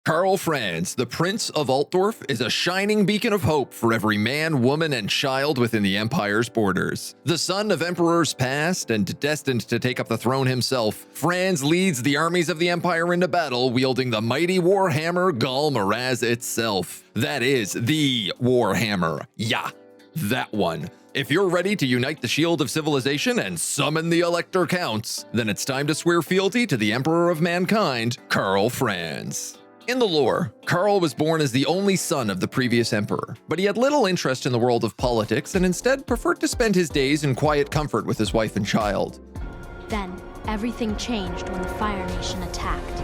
Karl Franz, the Prince of Altdorf, is a shining beacon of hope for every man, woman, and child within the Empire's borders. The son of emperors past and destined to take up the throne himself, Franz leads the armies of the Empire into battle, wielding the mighty Warhammer Gal Maraz itself. That is the Warhammer. Yeah, that one. If you're ready to unite the shield of civilization and summon the Elector Counts, then it's time to swear fealty to the Emperor of Mankind, Karl Franz. In the lore, Karl was born as the only son of the previous emperor, but he had little interest in the world of politics and instead preferred to spend his days in quiet comfort with his wife and child. Then, everything changed when the Fire Nation attacked.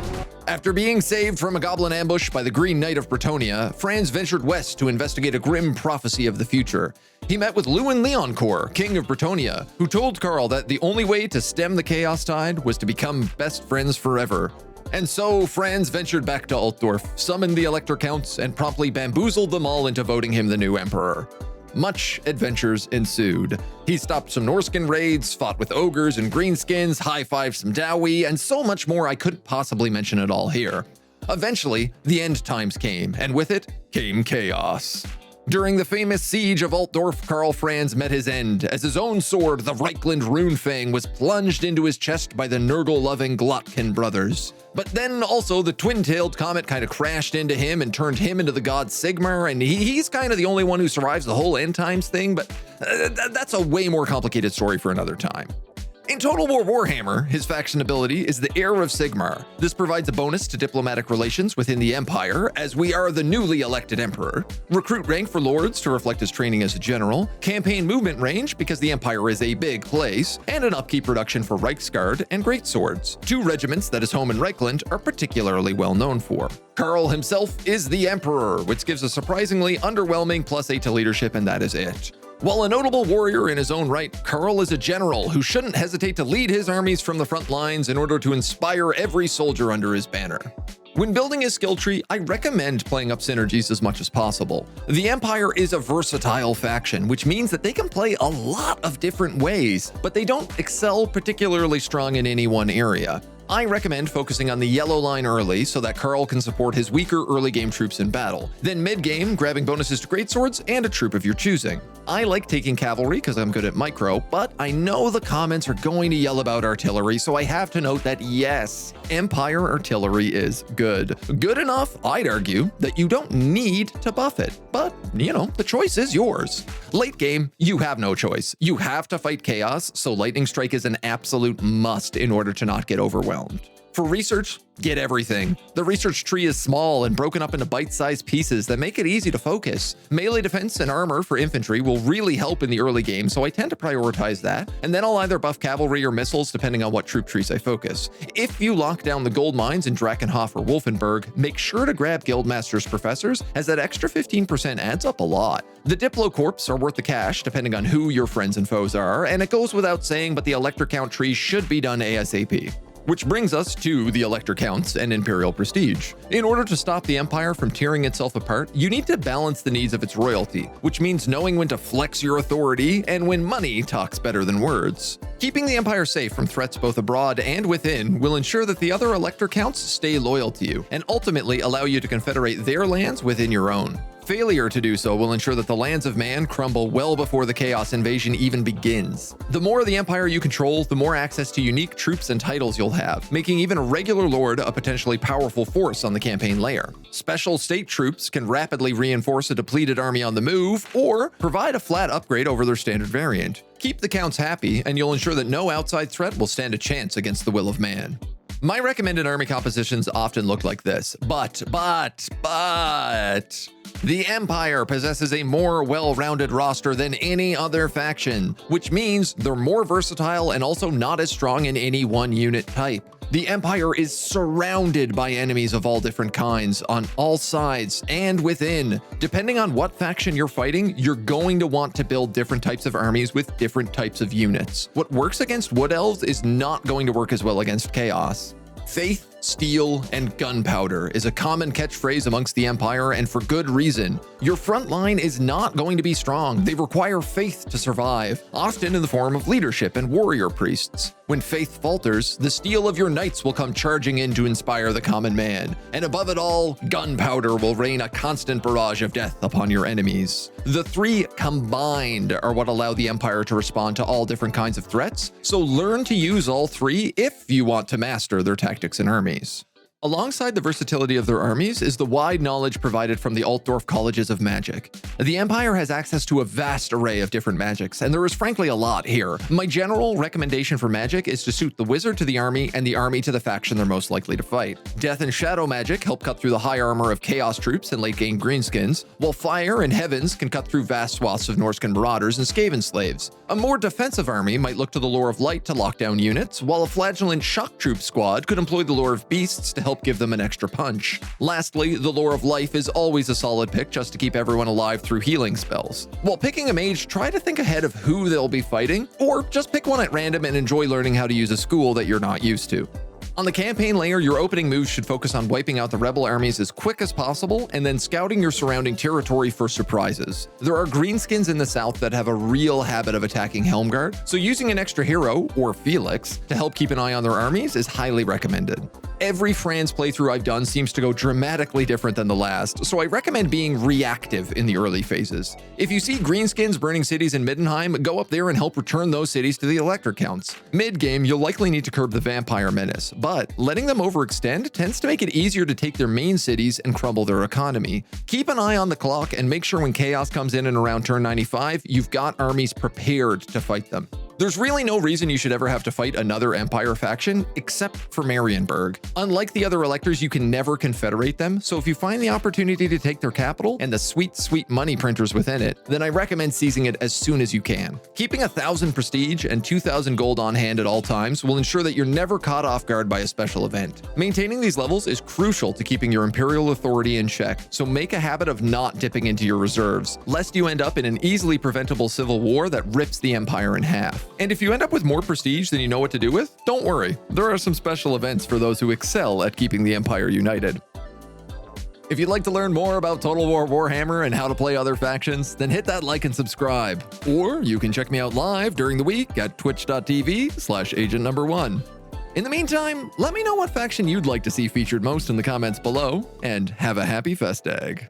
After being saved from a goblin ambush by the Green Knight of Bretonnia, Franz ventured west to investigate a grim prophecy of the future. He met with Lewin Leoncoeur, King of Bretonnia, who told Karl that the only way to stem the chaos tide was to become best friends forever. And so Franz ventured back to Altdorf, summoned the Elector Counts, and promptly bamboozled them all into voting him the new emperor. Much adventures ensued. He stopped some Norskin raids, fought with ogres and greenskins, high-fived some Dowie, and so much more I couldn't possibly mention it all here. Eventually, the end times came, and with it came chaos. During the famous siege of Altdorf, Karl Franz met his end, as his own sword, the Reichland Runefang, was plunged into his chest by the Nurgle-loving Glotkin brothers. But then also the twin-tailed comet kind of crashed into him and turned him into the god Sigmar, and he's kind of the only one who survives the whole end times thing, but that's a way more complicated story for another time. In Total War Warhammer, his faction ability is the Heir of Sigmar. This provides a bonus to diplomatic relations within the Empire, as we are the newly elected Emperor. Recruit rank for Lords to reflect his training as a general. Campaign movement range because the Empire is a big place. And an upkeep reduction for Reichsguard and Greatswords. Two regiments that his home in Reichland are particularly well known for. Karl himself is the Emperor, which gives a surprisingly underwhelming +8 to leadership, and that is it. While a notable warrior in his own right, Karl is a general who shouldn't hesitate to lead his armies from the front lines in order to inspire every soldier under his banner. When building his skill tree, I recommend playing up synergies as much as possible. The Empire is a versatile faction, which means that they can play a lot of different ways, but they don't excel particularly strong in any one area. I recommend focusing on the yellow line early so that Karl can support his weaker early game troops in battle. Then mid-game, grabbing bonuses to greatswords and a troop of your choosing. I like taking cavalry because I'm good at micro, but I know the comments are going to yell about artillery, so I have to note that yes, Empire artillery is good. Good enough, I'd argue, that you don't need to buff it, but the choice is yours. Late game, you have no choice. You have to fight chaos, so Lightning Strike is an absolute must in order to not get overwhelmed. For research, get everything. The research tree is small and broken up into bite-sized pieces that make it easy to focus. Melee defense and armor for infantry will really help in the early game, so I tend to prioritize that, and then I'll either buff cavalry or missiles depending on what troop trees I focus. If you lock down the gold mines in Drakenhof or Wolfenburg, make sure to grab Guildmaster's Professors, as that extra 15% adds up a lot. The Diplo Corps are worth the cash depending on who your friends and foes are, and it goes without saying, but the Elector Count tree should be done ASAP. Which brings us to the Elector Counts and Imperial Prestige. In order to stop the Empire from tearing itself apart, you need to balance the needs of its royalty, which means knowing when to flex your authority and when money talks better than words. Keeping the Empire safe from threats both abroad and within will ensure that the other Elector Counts stay loyal to you, and ultimately allow you to confederate their lands within your own. Failure to do so will ensure that the lands of man crumble well before the Chaos Invasion even begins. The more of the Empire you control, the more access to unique troops and titles you'll have, making even a regular lord a potentially powerful force on the campaign layer. Special state troops can rapidly reinforce a depleted army on the move, or provide a flat upgrade over their standard variant. Keep the counts happy, and you'll ensure that no outside threat will stand a chance against the will of man. My recommended army compositions often look like this, but the Empire possesses a more well-rounded roster than any other faction, which means they're more versatile and also not as strong in any one unit type. The Empire is surrounded by enemies of all different kinds on all sides and within. Depending on what faction you're fighting, you're going to want to build different types of armies with different types of units. What works against Wood Elves is not going to work as well against Chaos. Faith, steel, and gunpowder is a common catchphrase amongst the Empire, and for good reason. Your front line is not going to be strong. They require faith to survive, often in the form of leadership and warrior priests. When faith falters, the steel of your knights will come charging in to inspire the common man. And above it all, gunpowder will rain a constant barrage of death upon your enemies. The three combined are what allow the Empire to respond to all different kinds of threats, so learn to use all three if you want to master their tactics and armies. Alongside the versatility of their armies is the wide knowledge provided from the Altdorf colleges of magic. The Empire has access to a vast array of different magics, and there is frankly a lot here. My general recommendation for magic is to suit the wizard to the army and the army to the faction they're most likely to fight. Death and shadow magic help cut through the high armor of chaos troops and late-game greenskins, while fire and heavens can cut through vast swaths of Norscan marauders and Skaven slaves. A more defensive army might look to the lore of light to lock down units, while a flagellant shock troop squad could employ the lore of beasts to help give them an extra punch. Lastly, the lore of life is always a solid pick just to keep everyone alive through healing spells. While picking a mage, try to think ahead of who they'll be fighting, or just pick one at random and enjoy learning how to use a school that you're not used to. On the campaign layer, your opening moves should focus on wiping out the rebel armies as quick as possible and then scouting your surrounding territory for surprises. There are greenskins in the south that have a real habit of attacking Helmgard, so using an extra hero, or Felix, to help keep an eye on their armies is highly recommended. Every Franz playthrough I've done seems to go dramatically different than the last, so I recommend being reactive in the early phases. If you see greenskins burning cities in Middenheim, go up there and help return those cities to the Elector Counts. Mid-game, you'll likely need to curb the vampire menace, but letting them overextend tends to make it easier to take their main cities and crumble their economy. Keep an eye on the clock and make sure when chaos comes in and around turn 95, you've got armies prepared to fight them. There's really no reason you should ever have to fight another Empire faction, except for Marienburg. Unlike the other electors, you can never confederate them, so if you find the opportunity to take their capital and the sweet, sweet money printers within it, then I recommend seizing it as soon as you can. Keeping 1,000 prestige and 2,000 gold on hand at all times will ensure that you're never caught off guard by a special event. Maintaining these levels is crucial to keeping your imperial authority in check, so make a habit of not dipping into your reserves, lest you end up in an easily preventable civil war that rips the Empire in half. And if you end up with more prestige than you know what to do with, don't worry, there are some special events for those who excel at keeping the Empire united. If you'd like to learn more about Total War Warhammer and how to play other factions, then hit that like and subscribe. Or you can check me out live during the week at twitch.tv/AgentNumberOne. In the meantime, let me know what faction you'd like to see featured most in the comments below, and have a happy Festag.